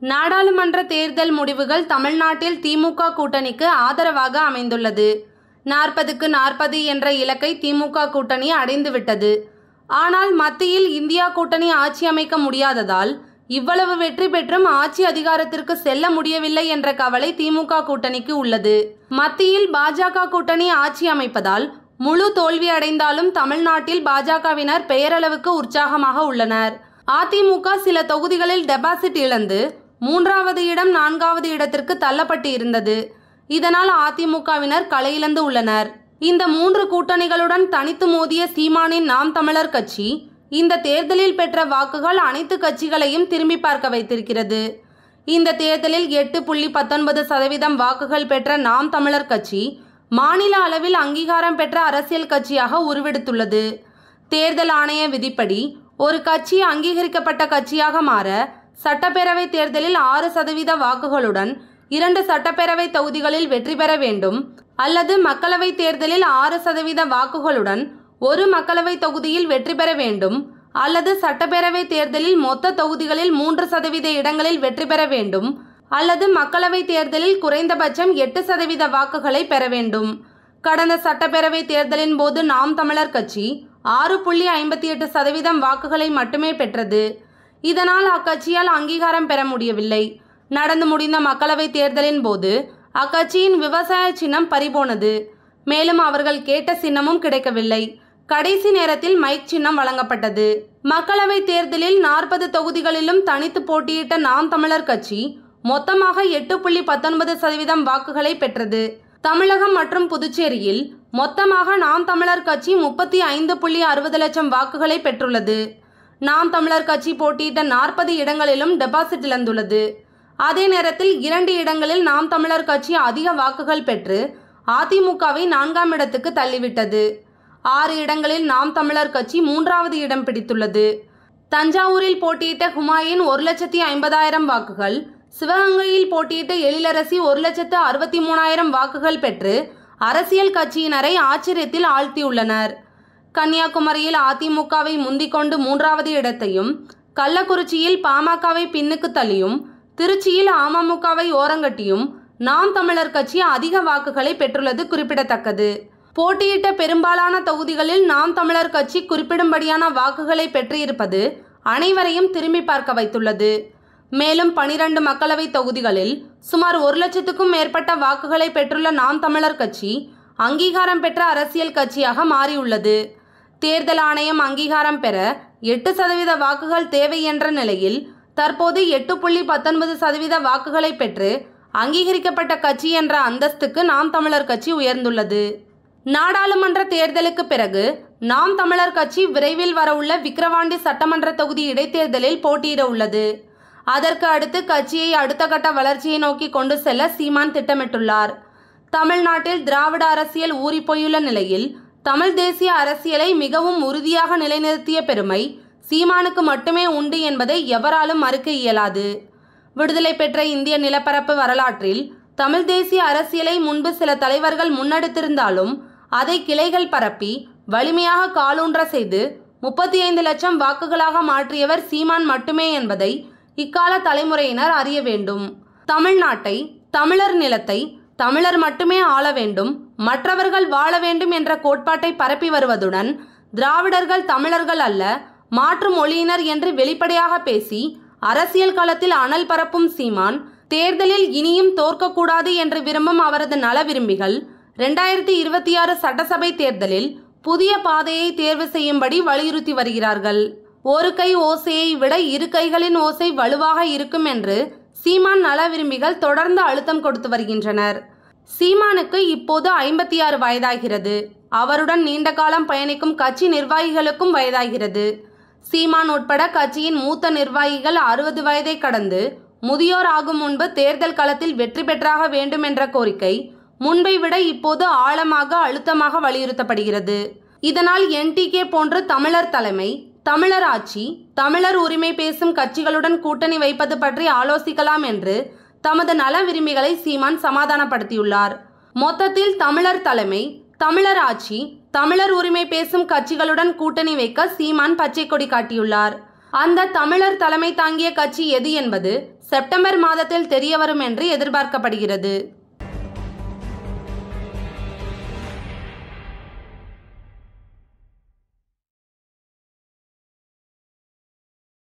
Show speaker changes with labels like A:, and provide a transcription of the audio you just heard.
A: நாடாளுமன்ற தேர்தல் முடிவுகள் தமிழ்நாட்டில் திமுக கூட்டணிக்கு ஆதரவாக அமைந்துள்ளது. 40க்கு 40 என்ற இலக்கை திமுக கூட்டணி அடைந்துவிட்டது. ஆனால் மத்தியில் இந்தியா கூட்டணி ஆட்சி அமைக்க முடியாததால் இவ்வளவு வெற்றி பெற்றும் ஆட்சி அதிகாரத்திற்கு செல்ல முடியவில்லை என்ற கவலை திமுக கூட்டணிக்கு உள்ளது. மத்தியில் பாஜக கூட்டணி ஆட்சி அமைப்பதால் முழு தோல்வி அடைந்தாலும் தமிழ்நாட்டில் பாஜகவினர் பெயரளவுக்கு உற்சாகமாக உள்ளனர். அதிமுக சில தொகுதிகளில் டெபாசிட் இழந்து 3வது இடம் 4வது இடத்திற்கு தள்ளப்பட்டு இருந்தது. இதனால் அதிமுகவினர் களையிழந்து உள்ளனர். இந்த 3 கூட்டணிகளுடன் தனித்து மோதிய சீமானின் நாம் தமிழர் கட்சி இந்த தேர்தலில் பெற்ற வாக்குகள் அனைத்து கட்சிகளையும் திரும்பி பார்க்க வைத்திருக்கிறது. இந்த தேர்தலில் 8.19% வாக்குகள் பெற்ற நாம் தமிழர் கட்சி மாநில அளவில் அங்கீகாரம் பெற்ற அரசியல் கட்சியாக உருவெடுத்துள்ளது. தேர்தல் ஆணைய விதிப்படி ஒரு கட்சி அங்கீகரிக்கப்பட்ட கட்சியாக மாற சட்டப்பேரவை தேர்தலில் 6% வாக்குகளுடன் 2 சட்டப்பேரவை தொகுதிகளில் வெற்றி பெற வேண்டும், அல்லது மக்களவை தேர்தலில் 6% வாக்குகளுடன் ஒரு மக்களவை தொகுதியில் வெற்றி பெற வேண்டும், அல்லது சட்டப்பேரவை தேர்தலில் மொத்த தொகுதிகளில் 3% இடங்களில் வெற்றி பெற வேண்டும், அல்லது மக்களவை தேர்தலில் குறைந்தபட்சம் 8% வாக்குகளை பெற வேண்டும். கடந்த சட்டப்பேரவை தேர்தலின் போது நாம் தமிழர் கட்சி 6.58% வாக்குகளை மட்டுமே பெற்றது. இதனால் அக்கட்சியால் அங்கீகாரம் பெற முடியவில்லை. நடந்து முடிந்த மக்களவை தேர்தலின் போது அக்கட்சியின் விவசாய சின்னம் பறிபோனது. மேலும் அவர்கள் கேட்ட சின்னமும் கிடைக்கவில்லை. கடைசி நேரத்தில் மைக் சின்னம் வழங்கப்பட்டது. மக்களவை தேர்தலில் 40 தொகுதிகளிலும் தனித்து போட்டியிட்ட நாம் தமிழர் கட்சி மொத்தமாக 8.19% வாக்குகளை பெற்றது. தமிழகம் மற்றும் புதுச்சேரியில் மொத்தமாக நாம் தமிழர் கட்சி 35.60 லட்சம் வாக்குகளை பெற்றுள்ளது. நாம் தமிழர் கட்சி போட்டியிட்ட 40 இடங்களிலும் டெபாசிட் இழந்துள்ளது. அதே நேரத்தில் 2 இடங்களில் நாம் தமிழர் கட்சி அதிக வாக்குகள் பெற்று அதிமுகவை 4ஆம் இடத்துக்கு தள்ளிவிட்டது. 6 இடங்களில் நாம் தமிழர் கட்சி 3வது இடம் பிடித்துள்ளது. தஞ்சாவூரில் போட்டியிட்ட ஹுமாயூன் 1,50,000 வாக்குகள், சிவகங்கையில் போட்டியிட்ட எழிலரசி 1,63,000 வாக்குகள் பெற்று அரசியல் கட்சியினரை ஆச்சரியத்தில் ஆழ்த்தியுள்ளனர். கன்னியாகுமரியில் அதிமுகவை முந்திக்கொண்டு 3வது இடத்தையும், கள்ளக்குறிச்சியில் பாமகவை பின்னுக்கு தள்ளியும், திருச்சியில் அமமுகவை ஓரங்கட்டியும் நாம் தமிழர் கட்சி அதிக வாக்குகளை பெற்றுள்ளது குறிப்பிடத்தக்கது. போட்டியிட்ட பெரும்பாலான தொகுதிகளில் நாம் தமிழர் கட்சி குறிப்பிடும்படியான வாக்குகளை பெற்றிருப்பது அனைவரையும் திரும்பி பார்க்க வைத்துள்ளது. மேலும் 12 மக்களவை தொகுதிகளில் சுமார் 1 லட்சத்துக்கும் மேற்பட்ட வாக்குகளை பெற்றுள்ள நாம் தமிழர் கட்சி அங்கீகாரம் பெற்ற அரசியல் கட்சியாக மாறியுள்ளது. தேர்தல் ஆணையம் அங்கீகாரம் பெற 8% வாக்குகள் தேவை என்ற நிலையில் தற்போது 8.19% வாக்குகளை பெற்று அங்கீகரிக்கப்பட்ட கட்சி என்ற அந்தஸ்துக்கு நாம் தமிழர் கட்சி உயர்ந்துள்ளது. நாடாளுமன்ற தேர்தலுக்கு பிறகு நாம் தமிழர் கட்சி விரைவில் வரவுள்ள விக்கிரவாண்டி சட்டமன்ற தொகுதி இடைத்தேர்தலில் போட்டியிட உள்ளது. அதற்கு அடுத்து கட்சியை அடுத்த கட்ட வளர்ச்சியை நோக்கி கொண்டு செல்ல சீமான் திட்டமிட்டுள்ளார். தமிழ்நாட்டில் திராவிட அரசியல் ஊறிப்போயுள்ள நிலையில் தமிழ் தேசிய அரசியலை மிகவும் உறுதியாக நிலைநிறுத்திய பெருமை சீமானுக்கு மட்டுமே உண்டு என்பதை எவராலும் மறுக்க இயலாது. விடுதலை பெற்ற இந்திய நிலப்பரப்பு வரலாற்றில் தமிழ் தேசிய அரசியலை முன்பு சில தலைவர்கள் முன்னெடுத்திருந்தாலும் அதை கிளைகள் பரப்பி வலிமையாக காலூன்ற செய்து 35 லட்சம் வாக்குகளாக மாற்றியவர் சீமான் மட்டுமே என்பதை இக்கால தலைமுறையினர் அறிய வேண்டும். தமிழ்நாட்டை, தமிழர் நிலத்தை தமிழர் மட்டுமே ஆள வேண்டும், மற்றவர்கள் வாழ வேண்டும் என்ற கோட்பாட்டை பரப்பி வருவதுடன் திராவிடர்கள் தமிழர்கள் அல்ல, மாற்று மொழியினர் என்று வெளிப்படையாக பேசி அரசியல் களத்தில் அனல் பரப்பும் சீமான் தேர்தலில் இனியும் தோற்கக்கூடாது என்று விரும்பும் அவரது நல விரும்பிகள் 2026 சட்டசபை தேர்தலில் புதிய பாதையை தேர்வு செய்யும்படி வலியுறுத்தி வருகிறார்கள். ஒரு கை ஓசையை விட 2 கைகளின் ஓசை வலுவாக இருக்கும் என்று சீமான் நல விரும்பிகள் தொடர்ந்து அழுத்தம் கொடுத்து வருகின்றனர். சீமானுக்கு இப்போது 56 வயதாகிறது. அவருடன் நீண்ட காலம் பயணிக்கும் கட்சி நிர்வாகிகளுக்கும் வயதாகிறது. சீமான் உட்பட கட்சியின் மூத்த நிர்வாகிகள் 60 வயதை கடந்து முதியோர் ஆகும் முன்பு தேர்தல் களத்தில் வெற்றி பெற்றாக வேண்டும் என்ற கோரிக்கை முன்பை விட இப்போது ஆழமாக அழுத்தமாக வலியுறுத்தப்படுகிறது. இதனால் என்டிகே போன்று தமிழர் தலைமை, தமிழர் ஆட்சி, தமிழர் உரிமை பேசும் கட்சிகளுடன் கூட்டணி வைப்பது பற்றி ஆலோசிக்கலாம் என்று தமது நல விரும்பிகளை சீமான் சமாதானப்படுத்தியுள்ளார். மொத்தத்தில் தமிழர் தலைமை, தமிழர் ஆட்சி, தமிழர் உரிமை பேசும் கட்சிகளுடன் கூட்டணி வைக்க சீமான் பச்சை கொடி காட்டியுள்ளார். அந்த தமிழர் தலைமை தாங்கிய கட்சி எது என்பது செப்டம்பர் மாதத்தில் தெரியவரும் என்று எதிர்பார்க்கப்படுகிறது.